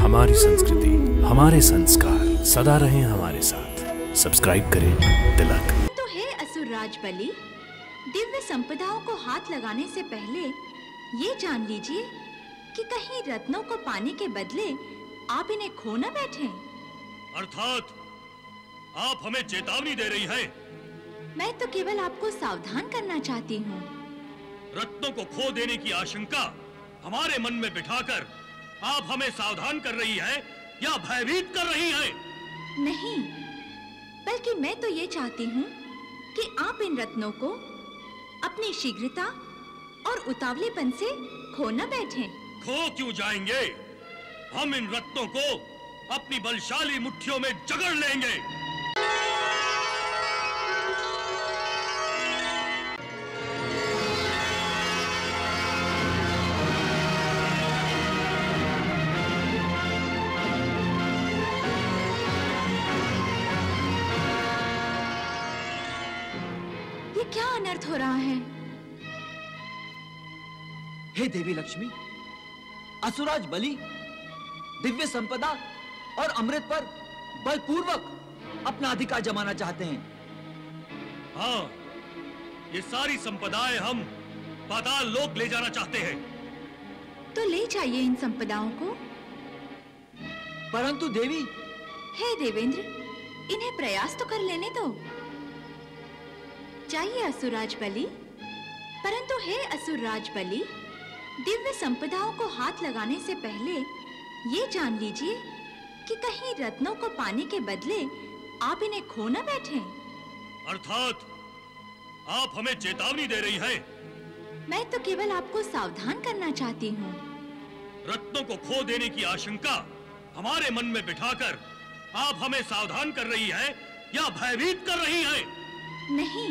हमारी संस्कृति, हमारे संस्कार सदा रहें हमारे साथ। सब्सक्राइब करें तिलक। तो है असुरराज बलि, दिव्य संपदाओं को हाथ लगाने से पहले ये जान लीजिए कि कहीं रत्नों को पाने के बदले आप इन्हें खो न बैठे। अर्थात आप हमें चेतावनी दे रही हैं? मैं तो केवल आपको सावधान करना चाहती हूँ। रत्नों को खो देने की आशंका हमारे मन में बिठाकर आप हमें सावधान कर रही हैं या भयभीत कर रही हैं? नहीं, बल्कि मैं तो ये चाहती हूँ कि आप इन रत्नों को अपनी शीघ्रता और उतावलेपन से खो न बैठें। खो क्यों जाएंगे? हम इन रत्नों को अपनी बलशाली मुट्ठियों में जकड़ लेंगे। ये क्या अनर्थ हो रहा है? हे देवी लक्ष्मी, असुराज बलि दिव्य संपदा और अमृत पर बलपूर्वक अपना अधिकार जमाना चाहते हैं। हाँ, ये सारी संपदाएं हम पाताल लोक ले जाना चाहते हैं। तो ले जाइए इन संपदाओं को। परंतु देवी, हे देवेंद्र, इन्हें प्रयास तो कर लेने दो। जाइए असुरराज बलि। परंतु हे असुरराज बलि, दिव्य संपदाओं को हाथ लगाने से पहले ये जान लीजिए कि कहीं रत्नों को पाने के बदले आप इन्हें खो न बैठें। अर्थात आप हमें चेतावनी दे रही हैं? मैं तो केवल आपको सावधान करना चाहती हूँ। रत्नों को खो देने की आशंका हमारे मन में बिठाकर आप हमें सावधान कर रही हैं या भयभीत कर रही हैं? नहीं,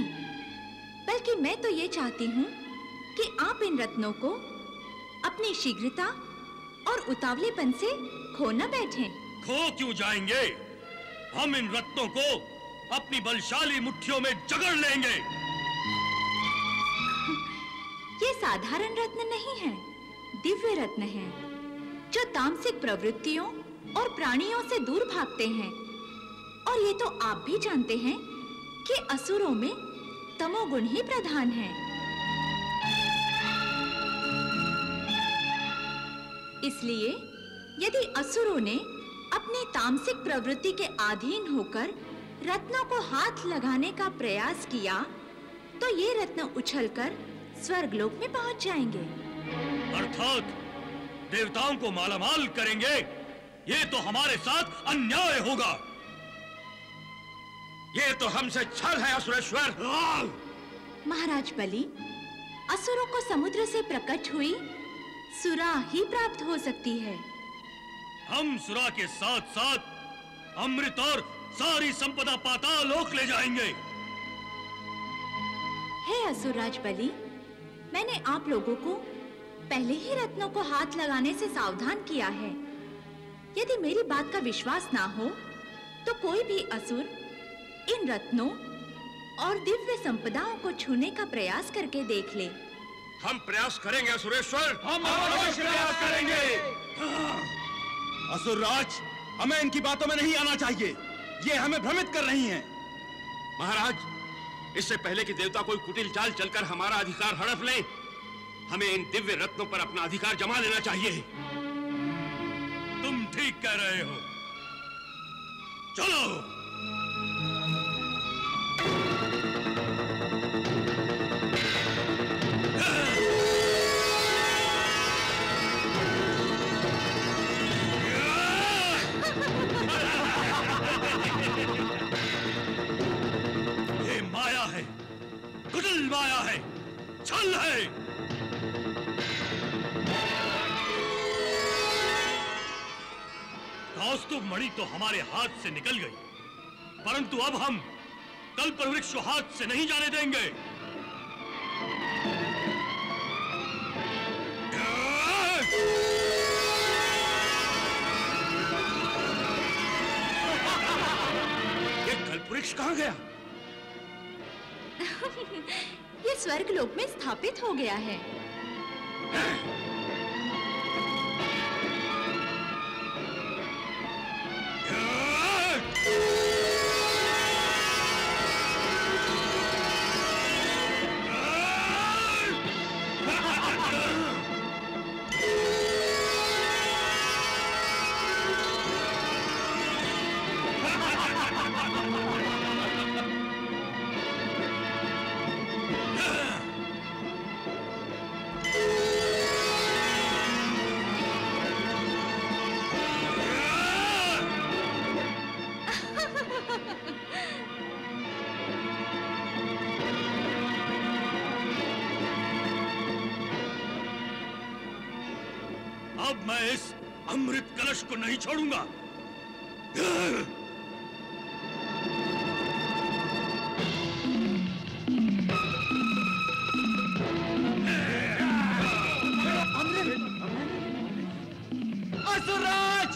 बल्कि मैं तो ये चाहती हूँ कि आप इन रत्नों को अपनी शीघ्रता और उतावलेपन से खो न बैठें। खो क्यों जाएंगे? हम इन रत्नों को अपनी बलशाली मुट्ठियों में जकड़ लेंगे। ये साधारण रत्न नहीं है, दिव्य रत्न है, जो तामसिक प्रवृत्तियों और प्राणियों से दूर भागते हैं। और ये तो आप भी जानते हैं कि असुरों में तमोगुण ही प्रधान है। इसलिए यदि असुरों ने अपनी तामसिक प्रवृत्ति के अधीन होकर रत्नों को हाथ लगाने का प्रयास किया, तो ये रत्न उछलकर स्वर्गलोक में पहुंच जाएंगे। अर्थात देवताओं को मालामाल करेंगे। ये तो हमारे साथ अन्याय होगा। ये तो हमसे छल है असुरेश्वर। महाराज बलि, असुरों को समुद्र से प्रकट हुई सुरा ही प्राप्त हो सकती है। हम सुरा के साथ साथ अमृत और सारी संपदा पाताल लोक ले जाएंगे। हे असुरराज बलि, मैंने आप लोगों को पहले ही रत्नों को हाथ लगाने से सावधान किया है। यदि मेरी बात का विश्वास ना हो, तो कोई भी असुर इन रत्नों और दिव्य संपदाओं को छूने का प्रयास करके देख ले। हम प्रयास करेंगे असुरेश्वर, हम अवश्य प्रयास करेंगे। असुरराज, हमें इनकी बातों में नहीं आना चाहिए। ये हमें भ्रमित कर रही हैं। महाराज, इससे पहले कि देवता कोई कुटिल चाल चलकर हमारा अधिकार हड़प ले, हमें इन दिव्य रत्नों पर अपना अधिकार जमा लेना चाहिए। तुम ठीक कह रहे हो। चलो। ये माया है, कुटिल माया है, छल है। कौस्तुभ मणि तो हमारे हाथ से निकल गई, परंतु अब हम कल्पवृक्ष को हाथ से नहीं जाने देंगे। ये कल्पवृक्ष कहाँ गया? ये स्वर्गलोक में स्थापित हो गया है। मैं इस अमृत कलश को नहीं छोड़ूंगा। असुरराज!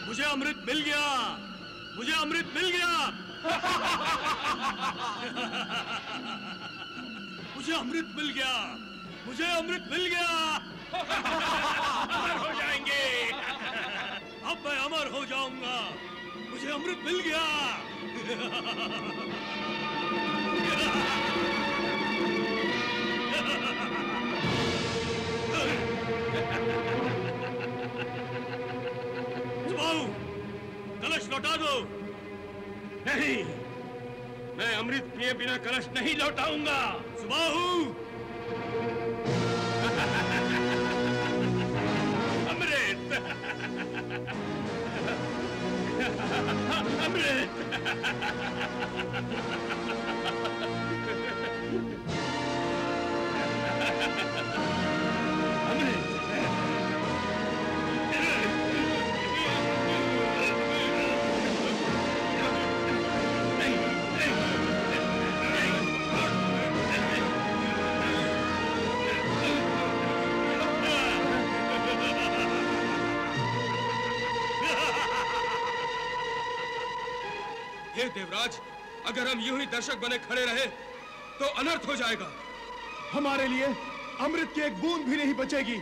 मुझे अमृत मिल गया, मुझे अमृत मिल गया। मुझे अमृत मिल गया, मुझे अमृत मिल गया। अमर हो जाएंगे, अब मैं अमर हो जाऊंगा। मुझे अमृत मिल गया। सुबाहु, कलश लौटा दो। नहीं, मैं अमृत पिए बिना कलश नहीं लौटाऊंगा। सुबाहु! अमृत! अमृत! हे देवराज, अगर हम यूं ही दर्शक बने खड़े रहे तो अनर्थ हो जाएगा। हमारे लिए अमृत की एक बूंद भी नहीं बचेगी।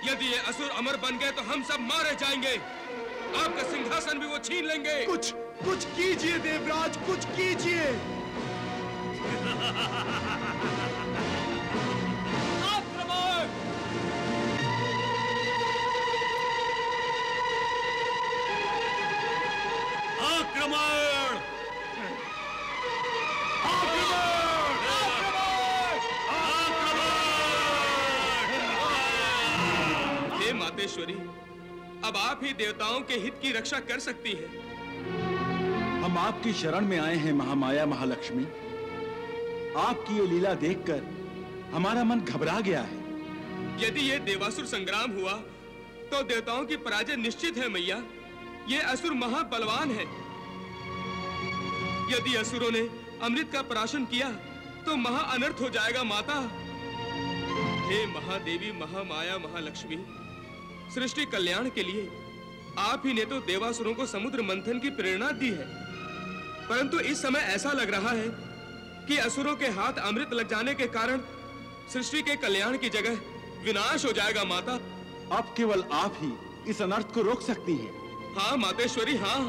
यदि ये असुर अमर बन गए तो हम सब मारे जाएंगे। आपका सिंहासन भी वो छीन लेंगे। कुछ कीजिए देवराज, कुछ कीजिए। आक्रमण! हे मातेश्वरी, अब आप ही देवताओं के हित की रक्षा कर सकती हैं। हम आपकी शरण में आए हैं महामाया महालक्ष्मी। आपकी ये लीला देखकर हमारा मन घबरा गया है। यदि ये देवासुर संग्राम हुआ तो देवताओं की पराजय निश्चित है मैया। ये असुर महाबलवान है। यदि असुरों ने अमृत का प्राशन किया तो महा अनर्थ हो जाएगा माता। हे महादेवी महामाया महालक्ष्मी, सृष्टि कल्याण के लिए आप ही ने तो देवासुरों को समुद्र मंथन की प्रेरणा दी है, परंतु इस समय ऐसा लग रहा है कि असुरों के हाथ अमृत लग जाने के कारण सृष्टि के कल्याण की जगह विनाश हो जाएगा माता। अब केवल आप ही इस अनर्थ को रोक सकती हैं। हाँ मातेश्वरी, हाँ।